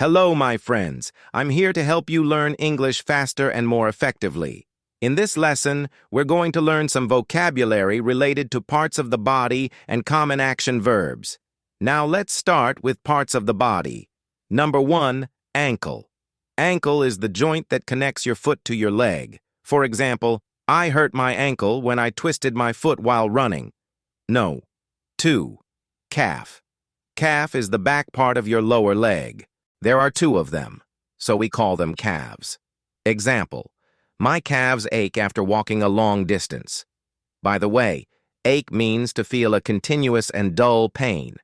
Hello, my friends. I'm here to help you learn English faster and more effectively. In this lesson, we're going to learn some vocabulary related to parts of the body and common action verbs. Now let's start with parts of the body. Number 1, ankle. Ankle is the joint that connects your foot to your leg. For example, I hurt my ankle when I twisted my foot while running. No. 2, calf. Calf is the back part of your lower leg. There are 2 of them, so we call them calves. Example, my calves ache after walking a long distance. By the way, ache means to feel a continuous and dull pain.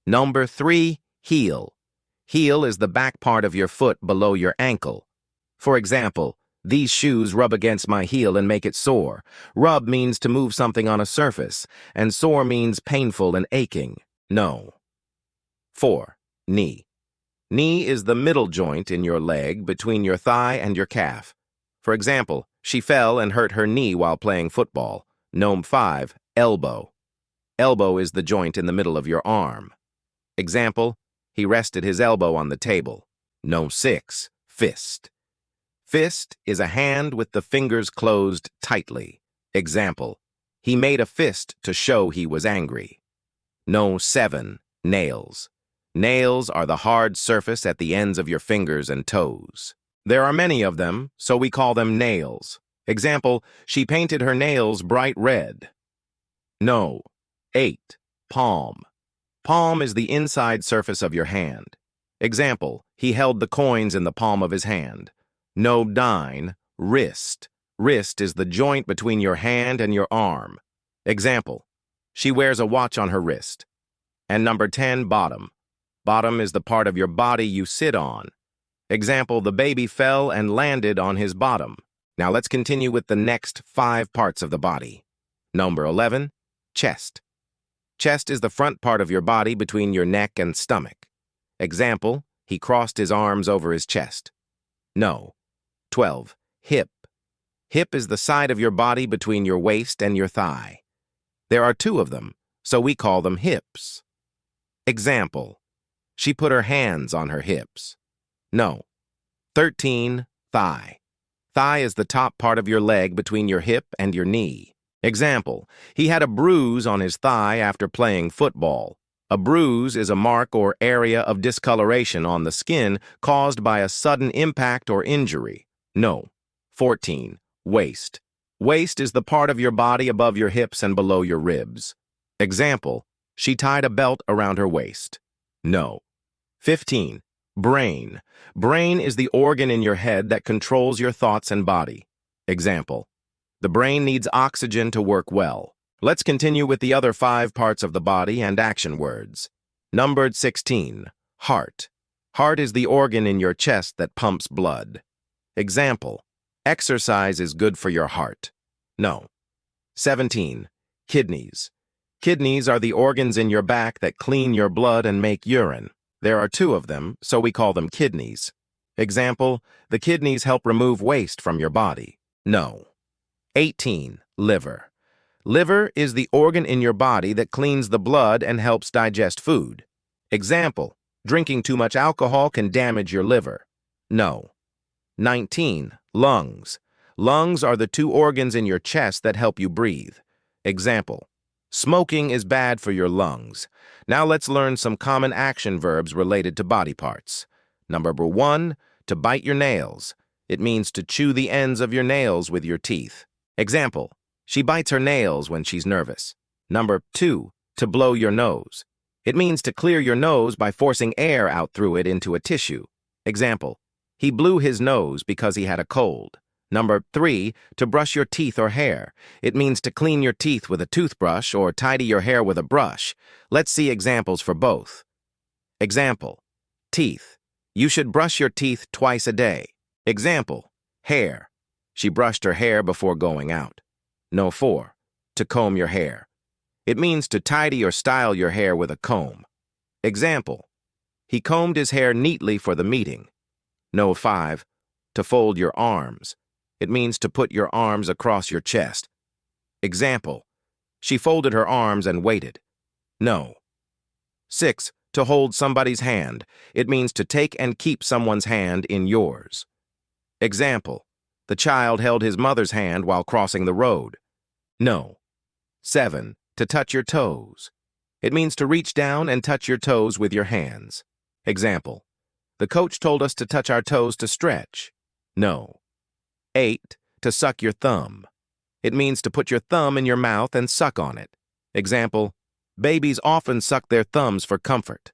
Number 3, heel. Heel is the back part of your foot below your ankle. For example, these shoes rub against my heel and make it sore. Rub means to move something on a surface, and sore means painful and aching. No. 4, knee. Knee is the middle joint in your leg between your thigh and your calf. For example, she fell and hurt her knee while playing football. Nom 5, elbow. Elbow is the joint in the middle of your arm. Example, he rested his elbow on the table. Nom 6, fist. Fist is a hand with the fingers closed tightly. Example, he made a fist to show he was angry. Nom 7, nails. Nails are the hard surface at the ends of your fingers and toes. There are many of them, so we call them nails. Example, she painted her nails bright red. No. 8, palm. Palm is the inside surface of your hand. Example, he held the coins in the palm of his hand. No. 9, wrist. Wrist is the joint between your hand and your arm. Example, she wears a watch on her wrist. And number 10, bottom. Bottom is the part of your body you sit on. Example, the baby fell and landed on his bottom. Now let's continue with the next 5 parts of the body. Number 11, chest. Chest is the front part of your body between your neck and stomach. Example, he crossed his arms over his chest. No. 12, hip. Hip is the side of your body between your waist and your thigh. There are 2 of them, so we call them hips. Example, she put her hands on her hips. No. 13, thigh. Thigh is the top part of your leg between your hip and your knee. Example, he had a bruise on his thigh after playing football. A bruise is a mark or area of discoloration on the skin caused by a sudden impact or injury. No. 14, waist. Waist is the part of your body above your hips and below your ribs. Example, she tied a belt around her waist. No. 15, brain. Brain is the organ in your head that controls your thoughts and body. Example, the brain needs oxygen to work well. Let's continue with the other 5 parts of the body and action words. Numbered 16, heart. Heart is the organ in your chest that pumps blood. Example, exercise is good for your heart. No. 17, kidneys. Kidneys are the organs in your back that clean your blood and make urine. There are 2 of them, so we call them kidneys. Example, the kidneys help remove waste from your body. No. 18, liver. Liver is the organ in your body that cleans the blood and helps digest food. Example, drinking too much alcohol can damage your liver. No. 19, lungs. Lungs are the 2 organs in your chest that help you breathe. Example, smoking is bad for your lungs. Now let's learn some common action verbs related to body parts. Number 1, to bite your nails. It means to chew the ends of your nails with your teeth. Example, she bites her nails when she's nervous. Number 2, to blow your nose. It means to clear your nose by forcing air out through it into a tissue. Example, he blew his nose because he had a cold. Number 3, to brush your teeth or hair. It means to clean your teeth with a toothbrush or tidy your hair with a brush. Let's see examples for both. Example, teeth. You should brush your teeth twice a day. Example, hair. She brushed her hair before going out. No. 4, to comb your hair. It means to tidy or style your hair with a comb. Example, he combed his hair neatly for the meeting. No. 5, to fold your arms. It means to put your arms across your chest. Example, she folded her arms and waited. No. 6, to hold somebody's hand. It means to take and keep someone's hand in yours. Example, the child held his mother's hand while crossing the road. No. 7. To touch your toes. It means to reach down and touch your toes with your hands. Example, the coach told us to touch our toes to stretch. No. 8. To suck your thumb. It means to put your thumb in your mouth and suck on it. Example, babies often suck their thumbs for comfort.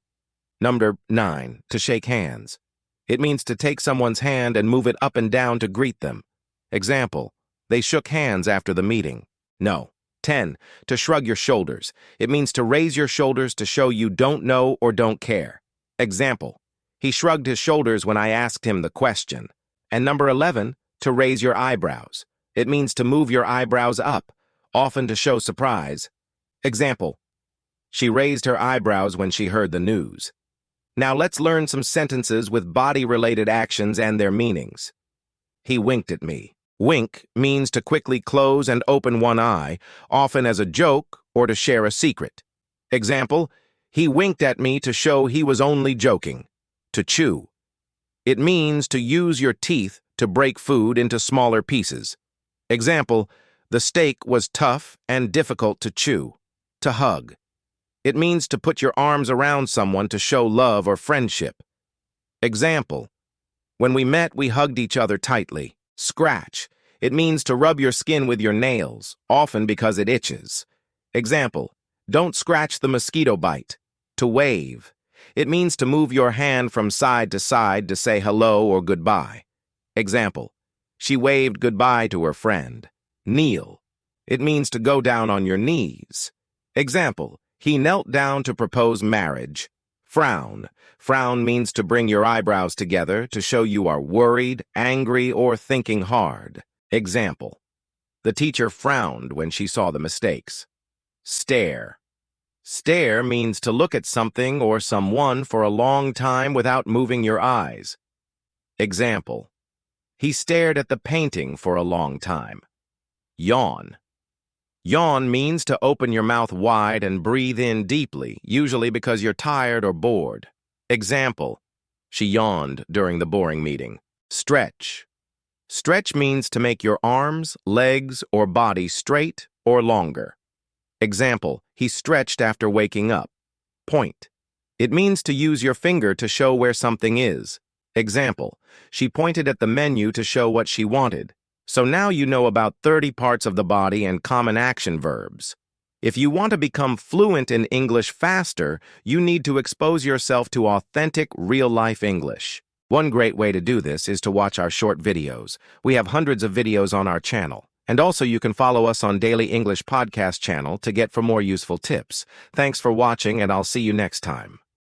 Number 9. To shake hands. It means to take someone's hand and move it up and down to greet them. Example, they shook hands after the meeting. No. 10. To shrug your shoulders. It means to raise your shoulders to show you don't know or don't care. Example, he shrugged his shoulders when I asked him the question. And number 11, to raise your eyebrows. It means to move your eyebrows up, often to show surprise. Example, she raised her eyebrows when she heard the news. Now let's learn some sentences with body-related actions and their meanings. He winked at me. Wink means to quickly close and open one eye, often as a joke or to share a secret. Example, he winked at me to show he was only joking. To chew. It means to use your teeth to break food into smaller pieces. Example, the steak was tough and difficult to chew. To hug. It means to put your arms around someone to show love or friendship. Example, when we met, we hugged each other tightly. Scratch. It means to rub your skin with your nails, often because it itches. Example, don't scratch the mosquito bite. To wave. It means to move your hand from side to side to say hello or goodbye. Example, she waved goodbye to her friend. Kneel. It means to go down on your knees. Example, he knelt down to propose marriage. Frown. Frown means to bring your eyebrows together to show you are worried, angry, or thinking hard. Example, the teacher frowned when she saw the mistakes. Stare. Stare means to look at something or someone for a long time without moving your eyes. Example, he stared at the painting for a long time. Yawn. Yawn means to open your mouth wide and breathe in deeply, usually because you're tired or bored. Example, she yawned during the boring meeting. Stretch. Stretch means to make your arms, legs, or body straight or longer. Example, he stretched after waking up. Point. It means to use your finger to show where something is. Example, she pointed at the menu to show what she wanted. So now you know about 30 parts of the body and common action verbs. If you want to become fluent in English faster, you need to expose yourself to authentic, real-life English. One great way to do this is to watch our short videos. We have hundreds of videos on our channel. And also you can follow us on Daily English Podcast channel to get for more useful tips. Thanks for watching, and I'll see you next time.